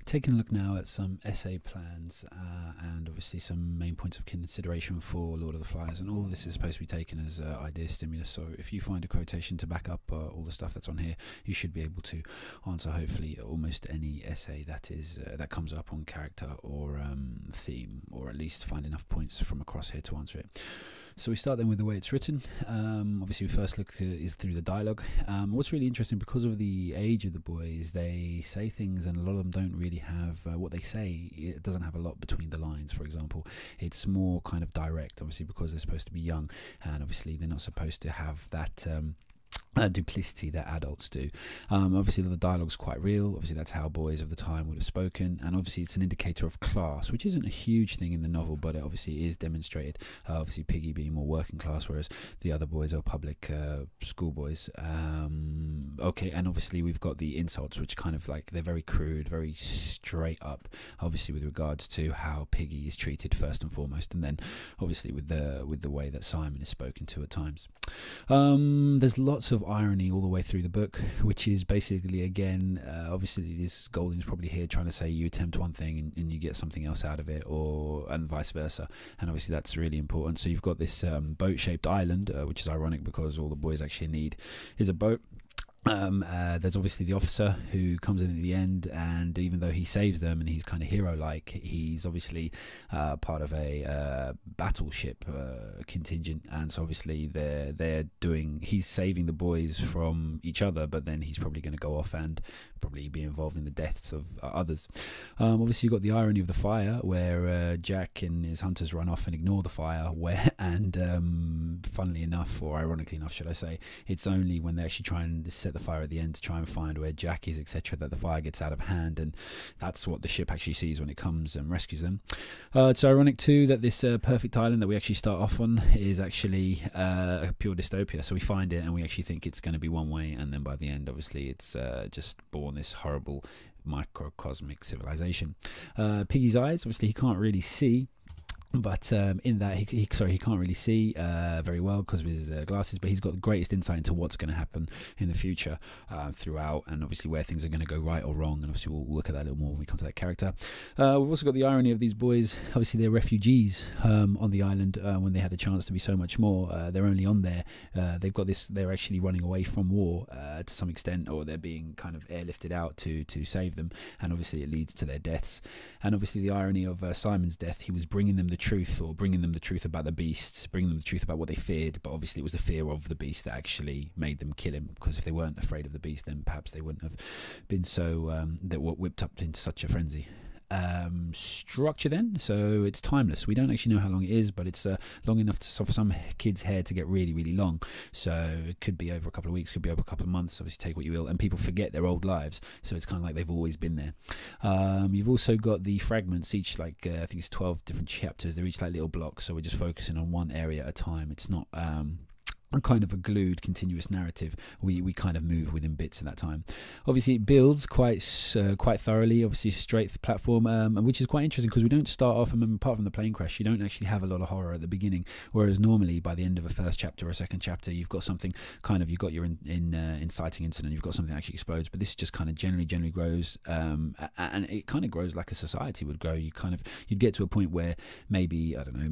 taking a look now at some essay plans and obviously some main points of consideration for Lord of the Flies, and all of this is supposed to be taken as idea stimulus. So if you find a quotation to back up all the stuff that's on here, you should be able to answer hopefully almost any essay that is that comes up on character or theme, or at least find enough points from across here to answer it. So we start then with the way it's written. Obviously, we first look is through the dialogue. What's really interesting, because of the age of the boys, they say things, and a lot of them don't really have what they say. It doesn't have a lot between the lines. For example, it's more kind of direct, obviously, because they're supposed to be young, and obviously they're not supposed to have that duplicity that adults do. Obviously the dialogue's quite real. Obviously that's how boys of the time would have spoken, and obviously it's an indicator of class, which isn't a huge thing in the novel, but it obviously is demonstrated. Obviously Piggy being more working class, whereas the other boys are public school boys. Okay, and obviously we've got the insults, which kind of like, they're very crude, very straight up, obviously with regards to how Piggy is treated first and foremost, and then obviously with the way that Simon is spoken to at times. There's lots of irony all the way through the book, which is basically, again, obviously this Golding's probably here trying to say you attempt one thing and you get something else out of it, and vice versa, and obviously that's really important. So you've got this boat-shaped island, which is ironic because all the boys actually need is a boat. There's obviously the officer who comes in at the end, and even though he saves them and he's kind of hero-like, he's obviously part of a battleship contingent, and so obviously he's saving the boys from each other, but then he's probably going to go off and probably be involved in the deaths of others. Obviously you've got the irony of the fire, where Jack and his hunters run off and ignore the fire, and funnily enough, or ironically enough should I say, it's only when they actually try and set the fire at the end to try and find where Jack is, etc., that the fire gets out of hand, and that's what the ship actually sees when it comes and rescues them. It's ironic too that this perfect island that we actually start off on is actually a pure dystopia. So we find it and we actually think it's going to be one way, and then by the end obviously it's just born this horrible microcosmic civilization. Piggy's eyes, obviously he can't really see, but in that he can't really see very well because of his glasses, but he's got the greatest insight into what's going to happen in the future throughout, and obviously where things are going to go right or wrong, and obviously we'll look at that a little more when we come to that character. We've also got the irony of these boys. Obviously they're refugees on the island when they had a chance to be so much more. They're only on there, they're actually running away from war to some extent, or they're being kind of airlifted out to save them, and obviously it leads to their deaths. And obviously the irony of Simon's death, he was bringing them the truth about the beasts, bringing them the truth about what they feared, but obviously it was the fear of the beast that actually made them kill him, because if they weren't afraid of the beast, then perhaps they wouldn't have been so that were whipped up into such a frenzy. Structure then, so it's timeless. We don't actually know how long it is, but it's long enough for some kids' hair to get really, really long. So it could be over a couple of weeks, could be over a couple of months, obviously take what you will, and people forget their old lives, so it's kind of like they've always been there. You've also got the fragments, each I think it's 12 different chapters. They're each like little blocks, so we're just focusing on one area at a time. It's not kind of a glued continuous narrative. We kind of move within bits at that time. Obviously it builds quite thoroughly, obviously straight platform, which is quite interesting because we don't start off, and apart from the plane crash, you don't actually have a lot of horror at the beginning, whereas normally by the end of a first chapter or a second chapter you've got something kind of, you've got your inciting incident, you've got something that actually explodes, but this just kind of generally grows, and it kind of grows like a society would grow. You'd get to a point where maybe, I don't know,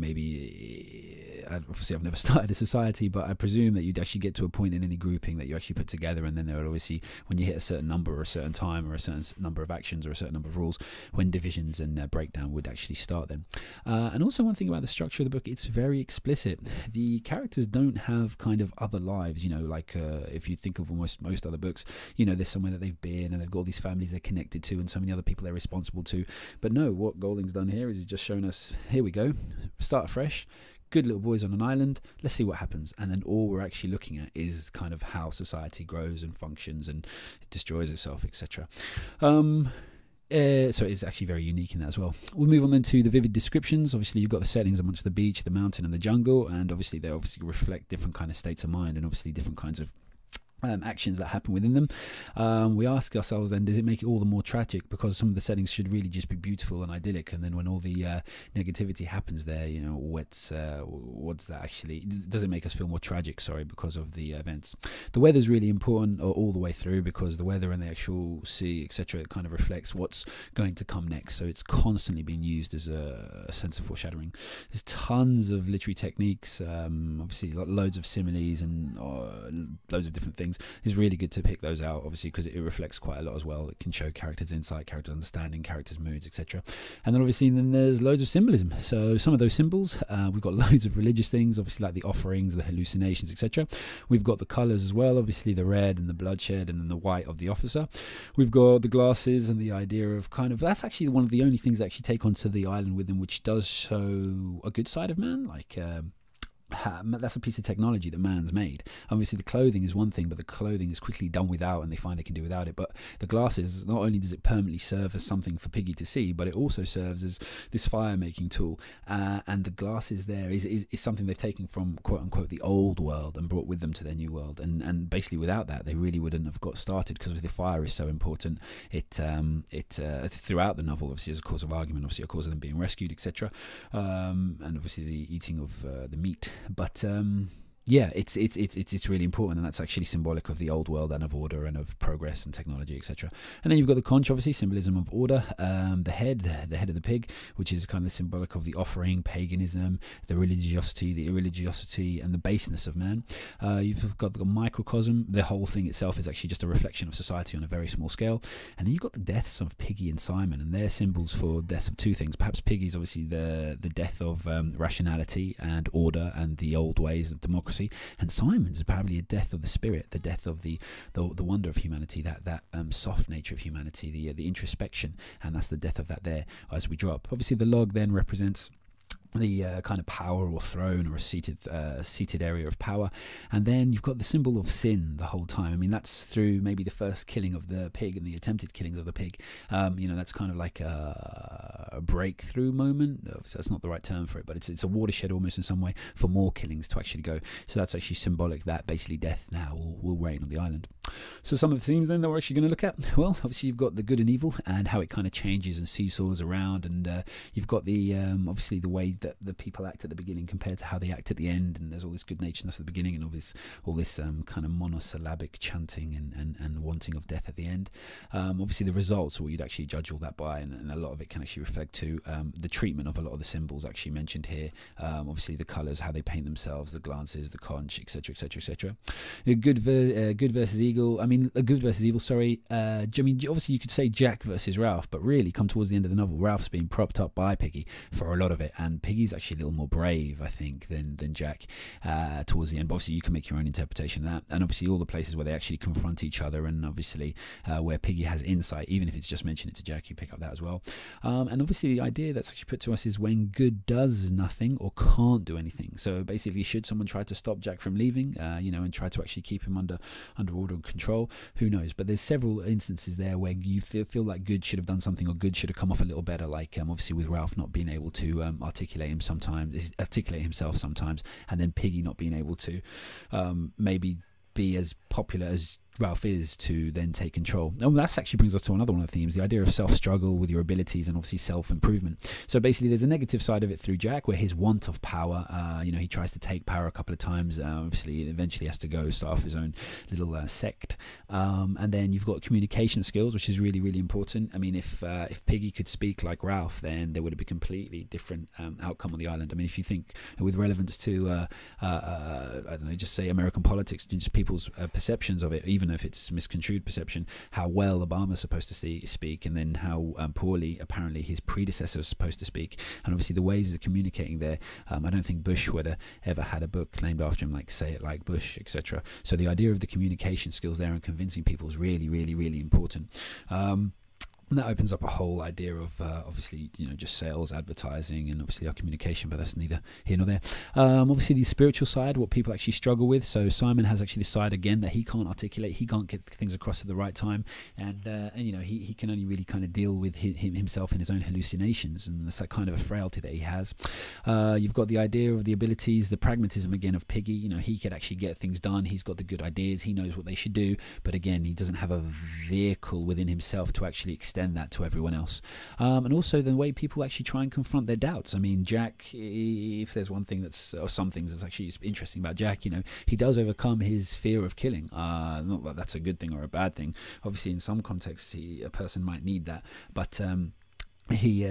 obviously I've never started a society, but I presume that you'd actually get to a point in any grouping that you actually put together, and then there would obviously, when you hit a certain number or a certain time or a certain number of actions or a certain number of rules, when divisions and breakdown would actually start then. And also one thing about the structure of the book, it's very explicit. The characters don't have kind of other lives, like if you think of almost most other books, there's somewhere that they've been and they've got all these families they're connected to and so many other people they're responsible to. But no, what Golding's done here is he's just shown us, here we go, start afresh. Good little boys on an island, let's see what happens. And then all we're actually looking at is kind of how society grows and functions and it destroys itself, etc. So it's actually very unique in that as well. We'll move on then to the vivid descriptions. Obviously you've got the settings amongst the beach, the mountain and the jungle, and obviously they reflect different kind of states of mind and obviously different kinds of actions that happen within them. We ask ourselves then, does it make it all the more tragic because some of the settings should really just be beautiful and idyllic, and then when all the negativity happens there, what's that actually, does it make us feel more tragic, because of the events? The weather's really important all the way through, because the weather and the actual sea, etc., it kind of reflects what's going to come next, so it's constantly being used as a sense of foreshadowing. There's tons of literary techniques, obviously loads of similes and loads of different things. It's really good to pick those out, obviously, because it reflects quite a lot as well. It can show characters' insight, character understanding, characters' moods, etc. And then obviously there's loads of symbolism. So some of those symbols, we've got loads of religious things, obviously, like the offerings, the hallucinations, etc. We've got the colours as well, obviously the red and the bloodshed and then the white of the officer. We've got the glasses and the idea of that's actually one of the only things that actually take onto the island with them, which does show a good side of man, like that's a piece of technology that man's made. Obviously the clothing is one thing, but the clothing is quickly done without, and they find they can do without it. But the glasses, not only does it permanently serve as something for Piggy to see, but it also serves as this fire making tool, and the glasses there is something they've taken from quote unquote the old world and brought with them to their new world, and basically without that they really wouldn't have got started, because the fire is so important. It throughout the novel, obviously, as a cause of argument, obviously a cause of them being rescued, etc., and obviously the eating of the meat. But yeah, it's really important, and that's actually symbolic of the old world and of order and of progress and technology, etc. And then you've got the conch, obviously symbolism of order, the head of the pig, which is kind of symbolic of the offering, paganism, the religiosity, the irreligiosity, and the baseness of man. You've got the microcosm. The whole thing itself is actually just a reflection of society on a very small scale. And then you've got the deaths of Piggy and Simon, and they're symbols for deaths of two things. Perhaps Piggy's obviously the death of rationality and order and the old ways of democracy, and Simon's probably a death of the spirit, the death of the wonder of humanity, that soft nature of humanity, the introspection, and that's the death of that there as we drop. Obviously the log then represents the kind of power or throne or a seated area of power, and then you've got the symbol of sin the whole time. I mean, that's through maybe the first killing of the pig and the attempted killings of the pig. That's kind of like a breakthrough moment. That's not the right term for it, but it's a watershed almost in some way for more killings to actually go. So that's actually symbolic that basically death now will reign on the island. So some of the themes then that we're actually going to look at, well, obviously you've got the good and evil and how it kind of changes and seesaws around, and you've got the obviously the way that the people act at the beginning compared to how they act at the end, and there's all this good naturedness at the beginning and all this kind of monosyllabic chanting and wanting of death at the end. Obviously the results, what you'd actually judge all that by, and a lot of it can actually reflect to the treatment of a lot of the symbols actually mentioned here. Obviously the colours, how they paint themselves, the glances, the conch, etc., etc., etc. Good versus evil. I mean, a good versus evil. Sorry. I mean, obviously you could say Jack versus Ralph, but really, come towards the end of the novel, Ralph's being propped up by Piggy for a lot of it, and Piggy's actually a little more brave, I think, than Jack towards the end. But obviously, you can make your own interpretation of that, and obviously all the places where they actually confront each other, and obviously where Piggy has insight, even if it's just mentioned it to Jack, you pick up that as well. And obviously, the idea that's actually put to us is when good does nothing or can't do anything. So basically, should someone try to stop Jack from leaving, and try to actually keep him under order and control? Who knows? But there's several instances there where you feel like good should have done something, or good should have come off a little better. Like obviously with Ralph not being able to articulate himself sometimes, and then Piggy not being able to maybe be as popular as Ralph is to then take control. And that actually brings us to another one of the themes, the idea of self-struggle with your abilities and obviously self-improvement. So basically there's a negative side of it through Jack, where his want of power, he tries to take power a couple of times, obviously eventually has to go start off his own little sect. And then you've got communication skills, which is really, really important. I mean, if Piggy could speak like Ralph, then there would have been a completely different outcome on the island. I mean, if you think with relevance to, I don't know, just say American politics, just people's perceptions of it, even if it's misconstrued perception, how well Obama's supposed to speak, and then how poorly apparently his predecessor was supposed to speak, and obviously the ways of communicating there. I don't think Bush would have ever had a book named after him, like Say It Like Bush, etc. So the idea of the communication skills there and convincing people is really, really, really important. And that opens up a whole idea of obviously, just sales, advertising, and obviously our communication, but that's neither here nor there. Obviously the spiritual side, what people actually struggle with. So Simon has actually the side again that he can't articulate, he can't get things across at the right time, and he can only really kind of deal with himself in his own hallucinations, and that's that kind of a frailty that he has. You've got the idea of the abilities, the pragmatism again of Piggy. He could actually get things done, he's got the good ideas, he knows what they should do, but again, he doesn't have a vehicle within himself to actually extend that to everyone else. And also the way people actually try and confront their doubts. I mean, Jack, if there's one thing or some things that's actually interesting about Jack, he does overcome his fear of killing. Not that that's a good thing or a bad thing. Obviously, in some contexts, a person might need that, but he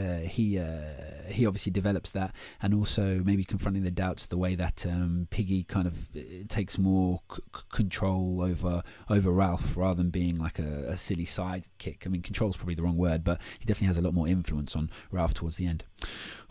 obviously develops that, and also maybe confronting the doubts the way that Piggy kind of takes more control over Ralph, rather than being like a silly sidekick. I mean, control is probably the wrong word, but he definitely has a lot more influence on Ralph towards the end.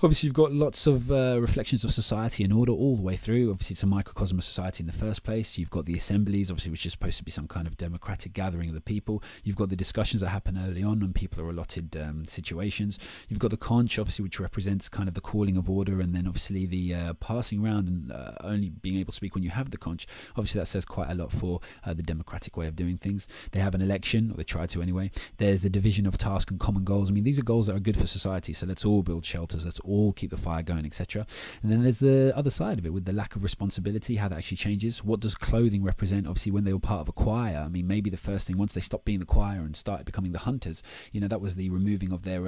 Obviously, you've got lots of reflections of society and order all the way through. Obviously, it's a microcosm of society in the first place. You've got the assemblies, obviously, which is supposed to be some kind of democratic gathering of the people. You've got the discussions that happen early on when people are allotted situations. You've got the conch, obviously, which represents kind of the calling of order, and then obviously the passing around and only being able to speak when you have the conch. Obviously, that says quite a lot for the democratic way of doing things. They have an election, or they try to anyway. There's the division of task and common goals. I mean, these are goals that are good for society, so let's all build shelters, let's all keep the fire going, etc. And then there's the other side of it, with the lack of responsibility, how that actually changes. What does clothing represent? Obviously, when they were part of a choir, I mean, maybe the first thing, once they stopped being the choir and started becoming the hunters, that was the removing of their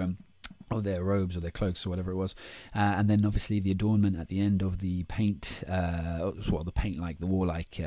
robes or their cloaks or whatever it was, and then obviously the adornment at the end of the paint, the paint, like the warlike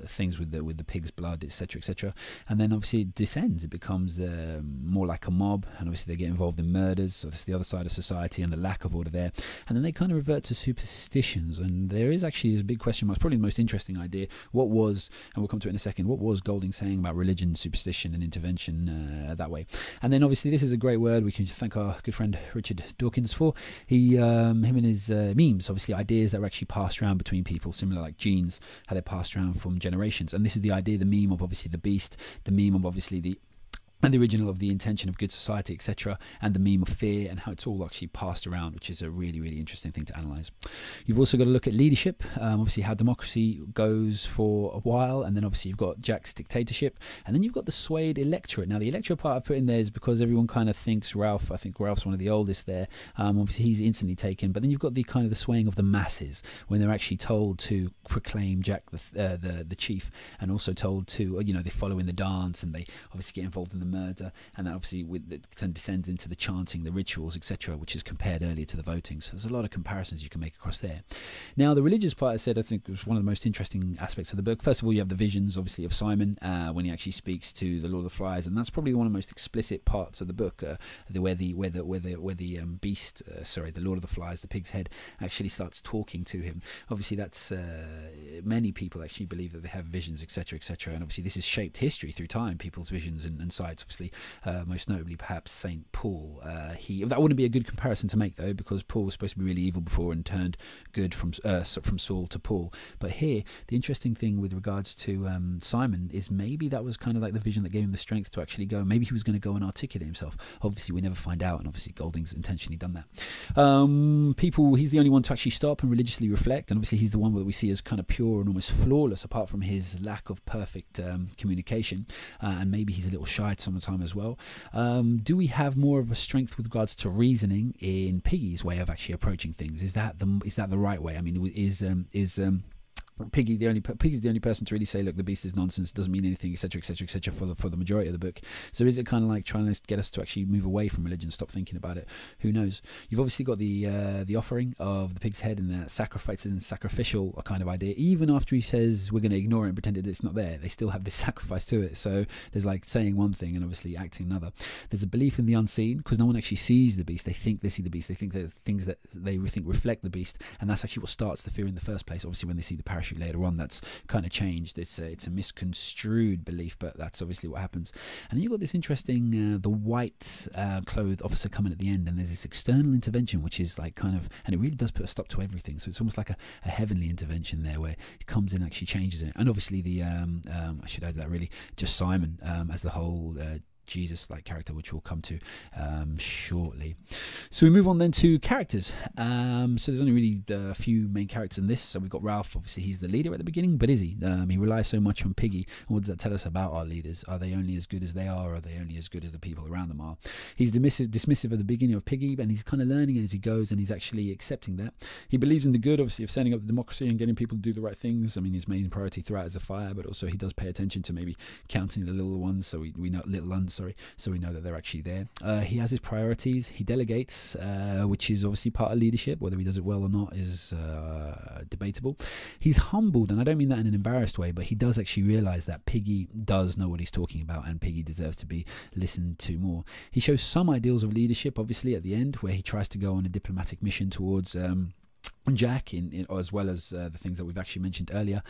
things with the pig's blood, etc., etc. And then obviously it descends, it becomes more like a mob, and obviously they get involved in murders. So that's the other side of society and the lack of order there. And then they kind of revert to superstitions, and there is actually a big question mark. It's probably the most interesting idea. What was, and we'll come to it in a second, what was Golding saying about religion, superstition, and intervention that way? And then obviously this is a great word we can thank our good friend Richard Dawkins for. Him and his memes, obviously ideas that were actually passed around between people, similar like genes, how they're passed around from generations. And this is the idea, the meme of obviously the beast, the meme of obviously the original of the intention of good society, etc., and the meme of fear, and how it's all actually passed around, which is a really, really interesting thing to analyse. You've also got to look at leadership, obviously how democracy goes for a while, and then obviously you've got Jack's dictatorship, and then you've got the swayed electorate. Now the electorate part I put in there is because everyone kind of thinks Ralph, I think Ralph's one of the oldest there, obviously he's instantly taken, but then you've got the kind of the swaying of the masses, when they're actually told to proclaim Jack the chief, and also told to, they follow in the dance, and they obviously get involved in the murder, and that obviously it descends into the chanting, the rituals, etc., which is compared earlier to the voting. So there's a lot of comparisons you can make across there. Now the religious part, I said, I think was one of the most interesting aspects of the book. First of all, you have the visions, obviously, of Simon when he actually speaks to the Lord of the Flies, and that's probably one of the most explicit parts of the book, where the beast, the Lord of the Flies, the pig's head, actually starts talking to him. Obviously, that's many people actually believe that they have visions, etc., etc., and obviously this has shaped history through time, people's visions and sights. Obviously, most notably perhaps Saint Paul. That wouldn't be a good comparison to make though, because Paul was supposed to be really evil before and turned good from Saul to Paul. But here, the interesting thing with regards to Simon is maybe that was kind of like the vision that gave him the strength to actually go. Maybe he was going to go and articulate himself. Obviously, we never find out, and obviously Golding's intentionally done that. He's the only one to actually stop and religiously reflect, and obviously he's the one that we see as kind of pure and almost flawless, apart from his lack of perfect communication, and maybe he's a little shy at some time as well. Do we have more of a strength with regards to reasoning in Piggy's way of actually approaching things? Is that the right way? I mean, is Piggy's the only person to really say, look, the beast is nonsense, doesn't mean anything, etc., etc., etc., for the majority of the book. So is it kind of like trying to get us to actually move away from religion, stop thinking about it? Who knows? You've obviously got the offering of the pig's head, and the sacrifices and sacrificial kind of idea. Even after he says we're going to ignore it and pretend that it's not there, they still have this sacrifice to it. So there's like saying one thing and obviously acting another. There's a belief in the unseen, because no one actually sees the beast. They think they see the beast. They think that things that they think reflect the beast, and that's actually what starts the fear in the first place. Obviously, when they see the parachute parachute later on. That's kind of changed. It's a misconstrued belief, but that's obviously what happens. And then you've got this interesting the white clothed officer coming at the end, and there's this external intervention, which is like kind of, and it really does put a stop to everything. So it's almost like a heavenly intervention there, where it comes in and actually changes it. And obviously the I should add that really just Simon as the whole Jesus-like character, which we'll come to shortly. So we move on then to characters. So there's only really a few main characters in this. So we've got Ralph. Obviously, he's the leader at the beginning, but is he? He relies so much on Piggy. And what does that tell us about our leaders? Are they only as good as they are, or are they only as good as the people around them are? He's dismissive at the beginning of Piggy, and he's kind of learning as he goes, and he's actually accepting that. He believes in the good, obviously, of setting up the democracy and getting people to do the right things. I mean, his main priority throughout is the fire, but also he does pay attention to maybe counting the little ones, so we know little ones, so we know that they're actually there. He has his priorities. He delegates, which is obviously part of leadership. Whether he does it well or not is debatable. He's humbled, and I don't mean that in an embarrassed way, but he does actually realize that Piggy does know what he's talking about, and Piggy deserves to be listened to more. He shows some ideals of leadership, obviously, at the end, where he tries to go on a diplomatic mission towards Jack, as well as the things that we've actually mentioned earlier,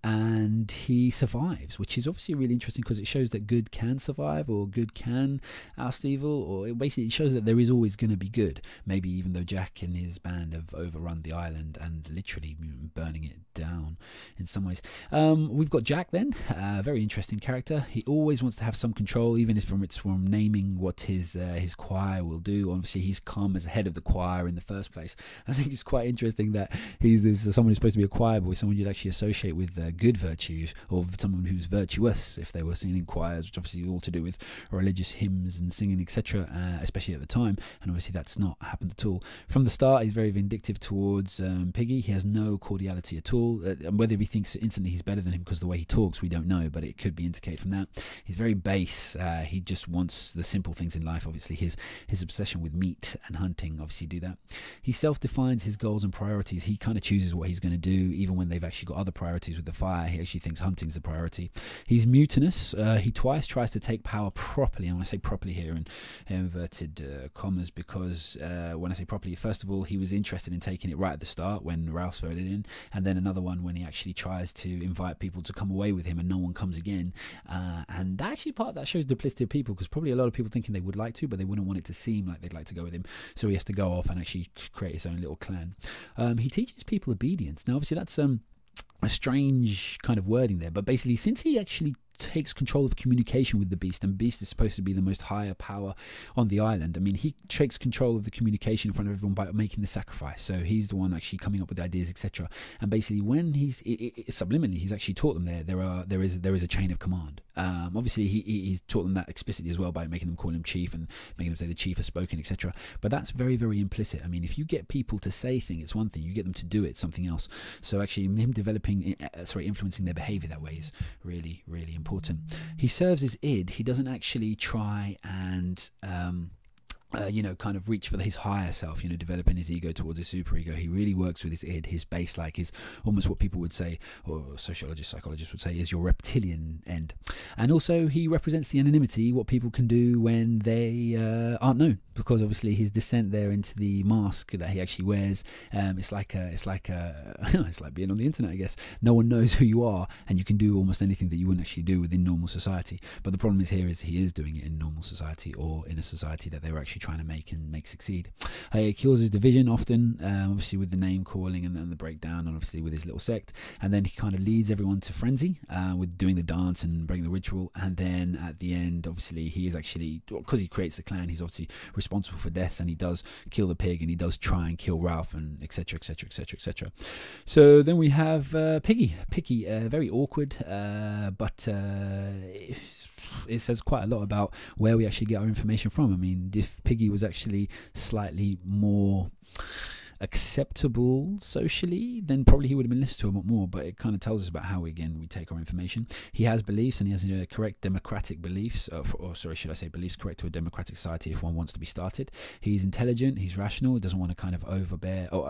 and he survives, which is obviously really interesting because it shows that good can survive, or good can oust evil, or it shows that there is always going to be good, maybe even though Jack and his band have overrun the island and literally burning it down in some ways. We've got Jack then, a very interesting character. He always wants to have some control, even if it's from naming what his choir will do. Obviously, he's come as head of the choir in the first place, and I think it's quite interesting that he's someone who's supposed to be a choir boy, someone you'd actually associate with good virtues, or someone who's virtuous if they were singing in choirs, which obviously all to do with religious hymns and singing, etc., especially at the time. And obviously that's not happened at all. From the start, he's very vindictive towards Piggy. He has no cordiality at all. And whether he thinks instantly he's better than him because of the way he talks, we don't know, but it could be indicated from that. He's very base. He just wants the simple things in life. Obviously his obsession with meat and hunting obviously do that. He self-defines his goals and priorities. He kind of chooses what he's going to do, even when they've actually got other priorities with the fire. He actually thinks hunting's the priority. He's mutinous. He twice tries to take power properly, and I say properly here in inverted commas, because when I say properly, first of all, he was interested in taking it right at the start when Ralph's voted in, and then another one when he actually tries to invite people to come away with him and no one comes again. And actually part of that shows duplicity of people, because probably a lot of people thinking they would like to, but they wouldn't want it to seem like they'd like to go with him. So he has to go off and actually create his own little clan. He teaches people obedience. Now, obviously, that's a strange kind of wording there, but basically, since he actually takes control of communication with the beast, and beast is supposed to be the most higher power on the island, I mean, he takes control of the communication in front of everyone by making the sacrifice. So he's the one actually coming up with the ideas, etc. And basically, when he's subliminally, he's actually taught them there is a chain of command. Obviously he's taught them that explicitly as well by making them call him chief and making them say the chief has spoken, etc. But that's very, very implicit. I mean, if you get people to say things, it's one thing. You get them to do it, something else. So actually him influencing their behavior that way is really, really important. He serves his id. He doesn't actually try and kind of reach for his higher self, developing his ego towards his superego. He really works with his id, his base, like his almost what people would say, or sociologists, psychologists would say, is your reptilian end. And also he represents the anonymity, what people can do when they aren't known, because obviously his descent there into the mask that he actually wears, it's like being on the internet, I guess. No one knows who you are, and you can do almost anything that you wouldn't actually do within normal society. But the problem is he is doing it in normal society, or in a society that they were actually trying to make succeed. He causes division often, obviously with the name calling and then the breakdown, and obviously with his little sect. And then he kind of leads everyone to frenzy with doing the dance and breaking the ritual. And then at the end, obviously he is actually, because he creates the clan, he's obviously responsible for deaths, and he does kill the pig, and he does try and kill Ralph, and etc, etc, etc, etc. So then we have Piggy, very awkward, but it says quite a lot about where we actually get our information from. I mean, if Piggy was actually slightly more acceptable socially, then probably he would have been listened to a lot more. But it kind of tells us about how we take our information. He has beliefs, and he has correct democratic beliefs, beliefs correct to a democratic society if one wants to be started. He's intelligent, he's rational, he doesn't want to kind of overbear or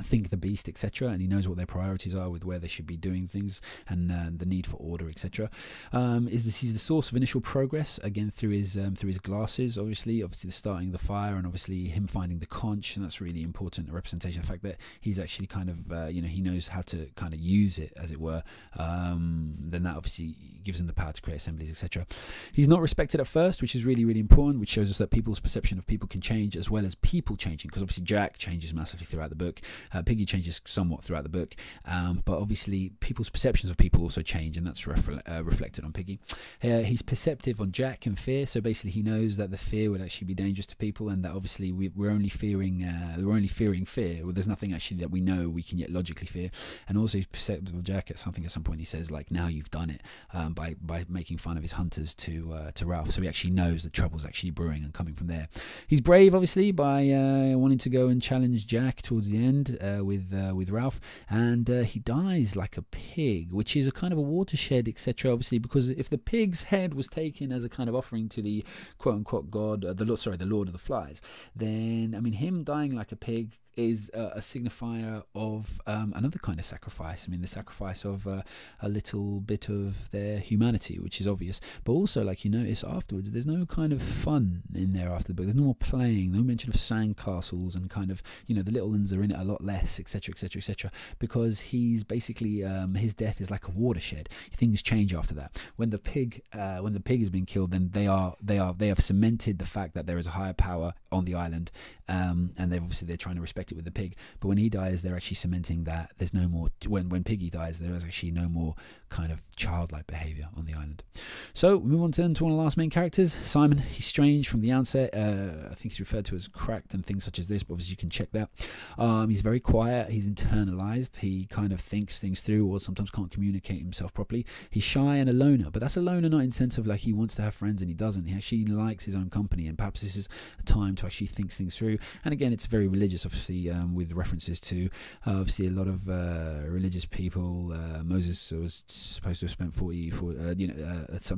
think the beast, etc., and he knows what their priorities are with where they should be doing things, and the need for order, etc. He's the source of initial progress, again through his glasses, obviously the starting of the fire, and obviously him finding the conch, and that's really important, a representation of the fact that he's actually kind of he knows how to kind of use it, as it were. Then that obviously gives him the power to create assemblies, etc. He's not respected at first, which is really, really important, which shows us that people's perception of people can change, as well as people changing, because obviously Jack changes massively throughout the book. Piggy changes somewhat throughout the book, but obviously people's perceptions of people also change, and that's reflected on Piggy. He's perceptive on Jack and fear, so basically he knows that the fear would actually be dangerous to people, and that obviously we're only fearing fear. Well, there's nothing actually that we know we can yet logically fear. And also he's perceptive of Jack at some point he says, like, now you've done it, by making fun of his hunters to Ralph. So he actually knows that trouble's actually brewing and coming from there. He's brave, obviously, by wanting to go and challenge Jack towards the end with Ralph, and he dies like a pig, which is a kind of a watershed, etc. Obviously, because if the pig's head was taken as a kind of offering to the quote-unquote god, the Lord of the Flies, then I mean, him dying like a pig is a signifier of another kind of sacrifice. I mean, the sacrifice of a little bit of their humanity, which is obvious. But also, like you notice afterwards, there's no kind of fun in there after the book. There's no more playing, no mention of sandcastles, and kind of, the little ones are in it a lot less, etc., etc., etc. Because he's basically his death is like a watershed. Things change after that. When the pig has been killed, then they have cemented the fact that there is a higher power on the island, and they're trying to respect it with the pig. But when he dies, they're actually cementing that there's no more. When Piggy dies, there is actually no more kind of childlike behavior on the island. So we move on to one of the last main characters, Simon. He's strange from the outset. I think he's referred to as cracked and things such as this, but obviously you can check that. He's very quiet. He's internalized. He kind of thinks things through, or sometimes can't communicate himself properly. He's shy and a loner, but that's a loner not in the sense of like he wants to have friends and he doesn't. He actually likes his own company, and perhaps this is a time to actually think things through. And again, it's very religious, obviously, with references to obviously a lot of religious people. Moses was supposed to have spent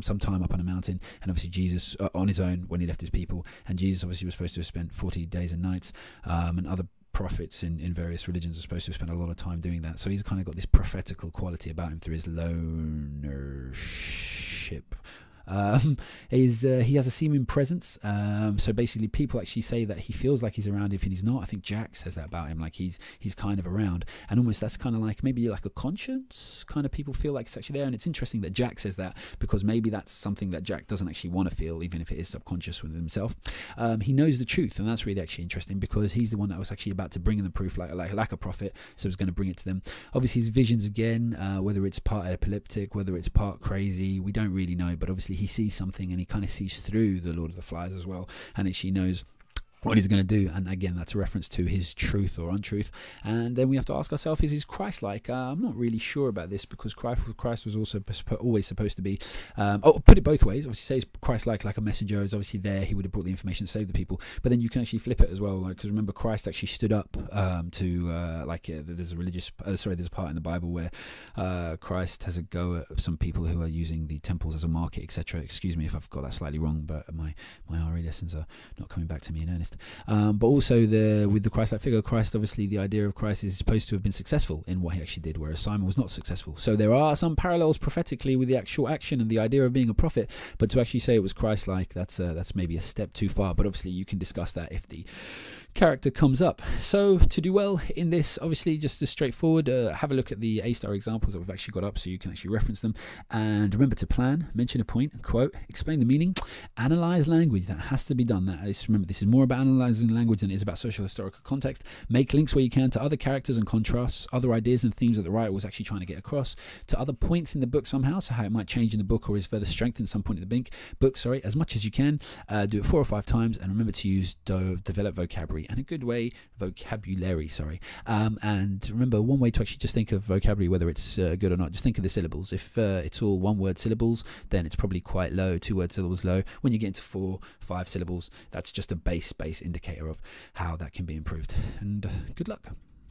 some time up on a mountain, and obviously Jesus on his own when he left his people, and Jesus obviously was supposed to have spent 40 days and nights, and other prophets in various religions are supposed to spend a lot of time doing that. So he's kind of got this prophetical quality about him through his lonership. He has a seeming presence, so basically people actually say that he feels like he's around if he's not. I think Jack says that about him, like he's kind of around, and almost that's kind of like maybe like a conscience, kind of people feel like it's actually there. And it's interesting that Jack says that, because maybe that's something that Jack doesn't actually want to feel, even if it is subconscious within himself. He knows the truth, and that's really actually interesting, because he's the one that was actually about to bring in the proof like a prophet, so he's going to bring it to them. Obviously his visions, again, whether it's part epileptic, whether it's part crazy, we don't really know, but obviously he sees something, and he kind of sees through the Lord of the Flies as well, and she knows what he's going to do. And again, that's a reference to his truth or untruth. And then we have to ask ourselves, is he Christ-like? I'm not really sure about this, because Christ was also always supposed to be put it both ways. Obviously, say he's Christ-like, like a messenger is obviously there, he would have brought the information to save the people. But then you can actually flip it as well, because remember, Christ actually stood up there's a part in the Bible where Christ has a go at some people who are using the temples as a market, etc. Excuse me if I've got that slightly wrong, but my RE lessons are not coming back to me in earnest. But also with the Christ-like figure, Christ, obviously the idea of Christ is supposed to have been successful in what he actually did, whereas Simon was not successful. So there are some parallels prophetically with the actual action and the idea of being a prophet, but to actually say it was Christ-like, that's maybe a step too far. But obviously you can discuss that if the character comes up. So to do well in this, obviously just as straightforward, have a look at the A-star examples that we've actually got up, so you can actually reference them, and remember to plan, mention a point, quote, explain the meaning, analyze language. That has to be done. Remember, this is more about analyzing language than it is about social historical context. Make links where you can to other characters and contrasts, other ideas and themes that the writer was actually trying to get across, to other points in the book somehow, so how it might change in the book or is further strengthened at some point in the book, as much as you can. Do it 4 or 5 times, and remember to use develop vocabulary, and a good way, vocabulary, and remember, one way to actually just think of vocabulary, whether it's good or not, just think of the syllables. If it's all one-word syllables, then it's probably quite low. 2-word syllables low. When you get into 4, 5 syllables, that's just a base indicator of how that can be improved. And good luck.